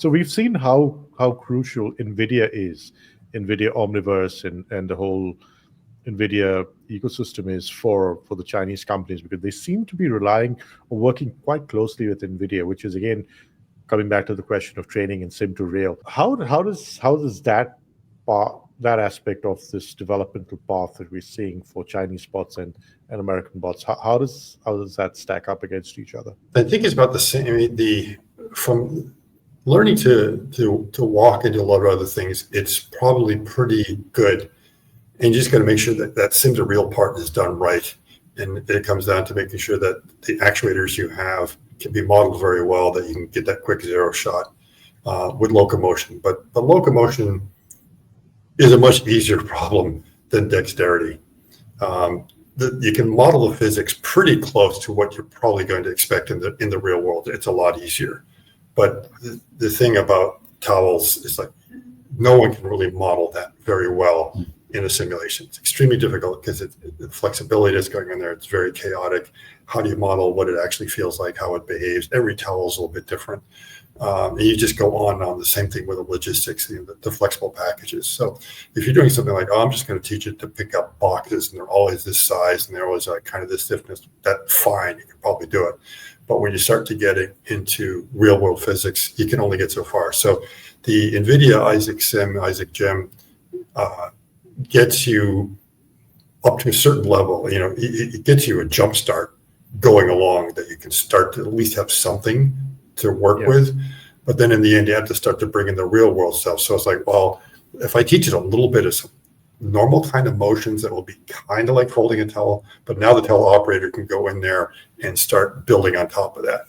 So we've seen how crucial NVIDIA is, NVIDIA Omniverse and the whole NVIDIA ecosystem is for the Chinese companies, because they seem to be relying or working quite closely with NVIDIA, which is, again, coming back to the question of training and sim to rail. How does that aspect of this developmental path that we're seeing for Chinese bots and American bots, how does that stack up against each other? I think it's about the same. I mean, from learning to walk and do a lot of other things, it's probably pretty good. And you just got to make sure that sim to real part is done right. And it comes down to making sure that the actuators you have can be modeled very well, that you can get that quick zero shot with locomotion. But the locomotion is a much easier problem than dexterity. You can model the physics pretty close to what you're probably going to expect in the real world. It's a lot easier. But the thing about towels is, like, no one can really model that very well in a simulation. It's extremely difficult because the flexibility that's going on there, it's very chaotic. How do you model what it actually feels like, how it behaves? Every towel is a little bit different. And you just go on the same thing with the logistics, the flexible packages. So if you're doing something like, I'm just going to teach it to pick up boxes, and they're always this size, and they're always like kind of this stiffness, that's fine, you can probably do it. But when you start to get into real world physics, you can only get so far. So the NVIDIA Isaac Gem gets you up to a certain level. It gets you a jump start going along, that you can start to at least have something to work with. But then in the end, you have to start to bring in the real world stuff. So it's like, well, if I teach it a little bit of some normal kind of motions that will be kind of like folding a towel, but now the teleoperator can go in there and start building on top of that.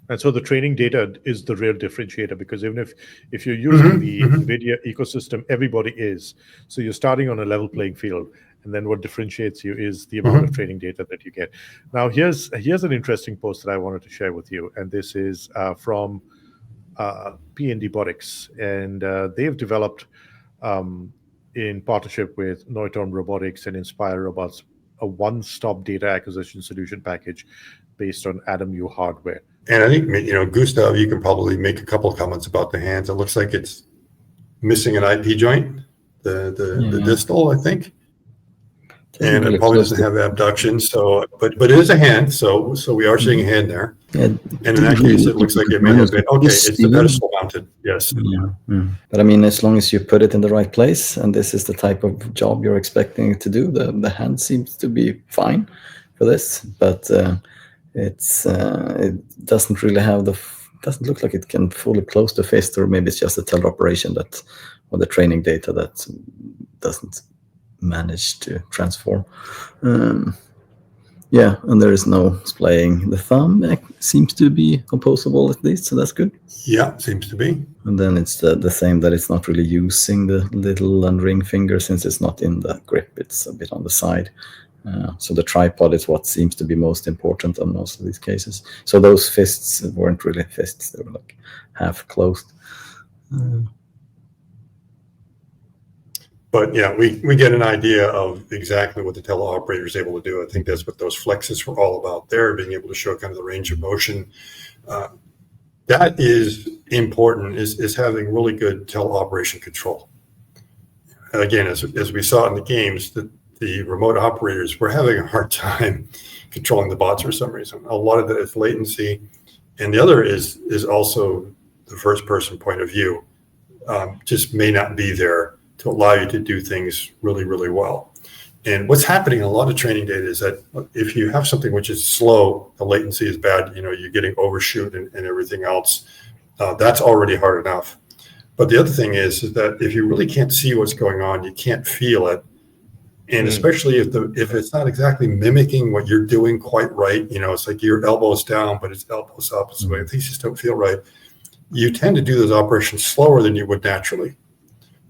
And so the training data is the real differentiator, because even if you're using the NVIDIA ecosystem, everybody is. So you're starting on a level playing field. And then what differentiates you is the amount of training data that you get. Now, here's an interesting post that I wanted to share with you. And this is from PNDbotics. And they've developed, in partnership with Robotics and Inspire Robots, a one-stop data acquisition solution package based on AtomU hardware. And I think, Gustav, you can probably make a couple of comments about the hands. It looks like it's missing an IP joint, the distal, I think. And it probably doesn't have abduction, but it is a hand, so we are seeing a hand there. Yeah. And in that case, it looks like it may have been, it's the pedestal mounted, yes. But I mean, as long as you put it in the right place, and this is the type of job you're expecting it to do, the hand seems to be fine for this, but it doesn't really have doesn't look like it can fully close the fist, or maybe it's just the teleoperation or the training data that doesn't manage to transform. And there is no splaying. The thumb seems to be composable at least, so that's good. Yeah, seems to be. And then it's the same, that it's not really using the little and ring finger, since it's not in the grip, it's a bit on the side. So the tripod is what seems to be most important on most of these cases. So those fists weren't really fists, they were like half closed. But yeah, we get an idea of exactly what the teleoperator is able to do. I think that's what those flexes were all about there, being able to show kind of the range of motion. That is important, is having really good teleoperation control. And again, as we saw in the games, the remote operators were having a hard time controlling the bots for some reason. A lot of that is latency. And the other is also the first person point of view just may not be there to allow you to do things really, really well. And what's happening in a lot of training data is that if you have something which is slow, the latency is bad, you're getting overshoot and everything else, that's already hard enough. But the other thing is that if you really can't see what's going on, you can't feel it. And especially if it's not exactly mimicking what you're doing quite right, it's like your elbows down, but it's elbows up, so things just don't feel right. You tend to do those operations slower than you would naturally.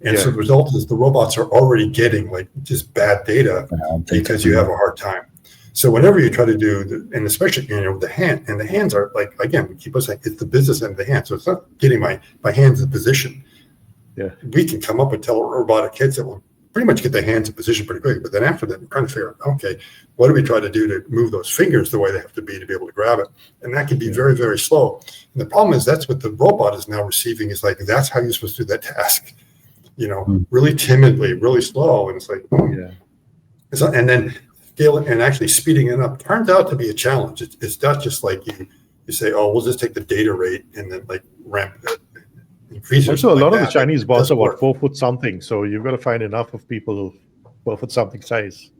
And so the result is the robots are already getting like just bad data because you have a hard time. So whenever you try to do, and especially, the hand, and the hands are like, again, we keep on saying it's the business end of the hand. So it's not getting my hands in position. Yeah. We can come up with robotic kits that will pretty much get the hands in position pretty quick. But then after that, we're trying to figure out, okay, what do we try to do to move those fingers the way they have to be able to grab it? And that can be very, very slow. And the problem is that's what the robot is now receiving, is like, that's how you're supposed to do that task, really timidly, really slow. And it's like, and then scaling and actually speeding it up turns out to be a challenge. It's not just like you say, oh, we'll just take the data rate and then like ramp it. Also, a lot of the Chinese bots are about 4 foot something, so you've got to find enough of people 4 foot something size.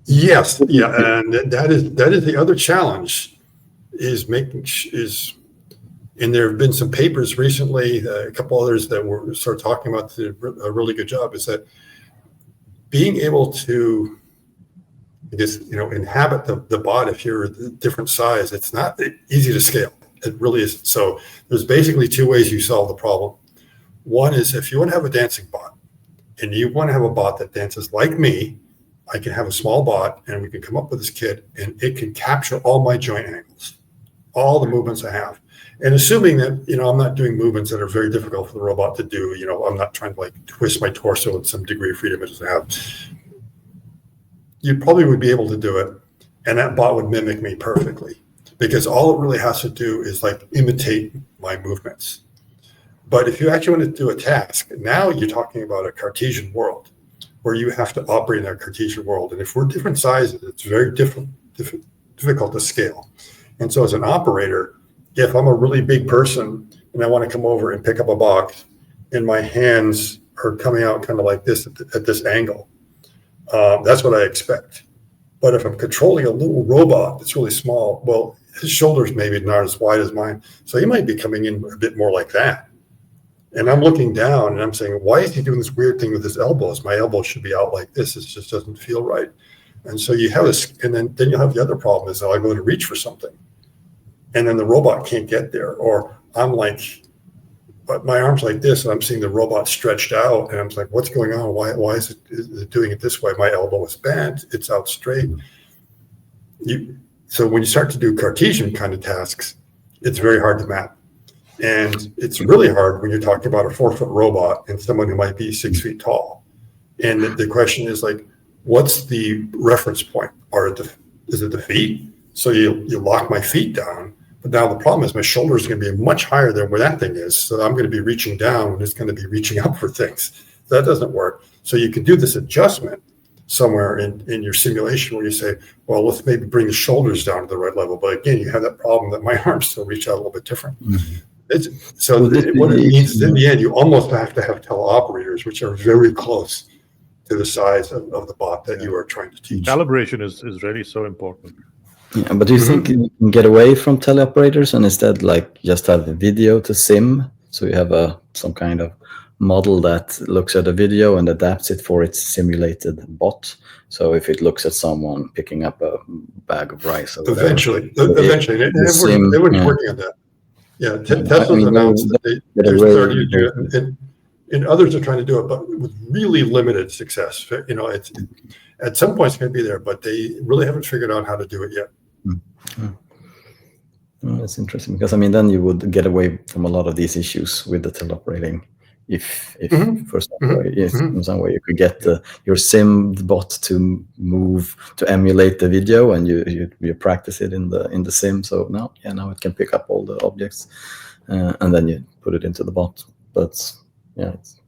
Yes, yeah, and that is the other challenge, is and there have been some papers recently, a couple others that were sort of talking about a really good job, is that being able to, I guess, inhabit the bot, if you're a different size, it's not easy to scale. It really is. So there's basically 2 ways you solve the problem. One is, if you want to have a dancing bot and you want to have a bot that dances like me, I can have a small bot and we can come up with this kit and it can capture all my joint angles, all the movements I have. And assuming that, I'm not doing movements that are very difficult for the robot to do, I'm not trying to like twist my torso with some degree of freedom as I have. You probably would be able to do it, and that bot would mimic me perfectly, because all it really has to do is like imitate my movements. But if you actually want to do a task, now you're talking about a Cartesian world where you have to operate in that Cartesian world. And if we're different sizes, it's very difficult to scale. And so as an operator, if I'm a really big person and I want to come over and pick up a box and my hands are coming out kind of like this at this angle, that's what I expect. But if I'm controlling a little robot that's really small, well, his shoulders maybe not as wide as mine, so he might be coming in a bit more like that. And I'm looking down and I'm saying, why is he doing this weird thing with his elbows? My elbows should be out like this. It just doesn't feel right. And so you have this, and then you'll have the other problem is, I go to reach for something and then the robot can't get there. Or I'm like, but my arm's like this and I'm seeing the robot stretched out and I'm like, what's going on? Why is it doing it this way? My elbow is bent, it's out straight. So when you start to do Cartesian kind of tasks, it's very hard to map. And it's really hard when you're talking about a 4 foot robot and someone who might be 6 feet tall. And the question is like, what's the reference point? Is it the feet? So you lock my feet down, but now the problem is my shoulders are going to be much higher than where that thing is. So I'm going to be reaching down and it's going to be reaching up for things. That doesn't work. So you can do this adjustment somewhere in your simulation where you say, well, let's maybe bring the shoulders down to the right level. But again, you have that problem that my arms still reach out a little bit different. Mm-hmm. What it means is, in the end, you almost have to have teleoperators, which are very close to the size of the bot that you are trying to teach. Calibration is really so important. Yeah, but do you think you can get away from teleoperators and instead like just have the video to sim? So you have some kind of model that looks at a video and adapts it for its simulated bot. So if it looks at someone picking up a bag of rice, or eventually, everyone's working on that. Yeah, Tesla's announced that they're starting to do it, and others are trying to do it, but with really limited success. It's at some point it's going to be there, but they really haven't figured out how to do it yet. Oh, that's interesting, because then you would get away from a lot of these issues with the teleoperating. If for in some way you could get your sim bot to move to emulate the video, and you practice it in the sim. So now it can pick up all the objects, and then you put it into the bot. But it's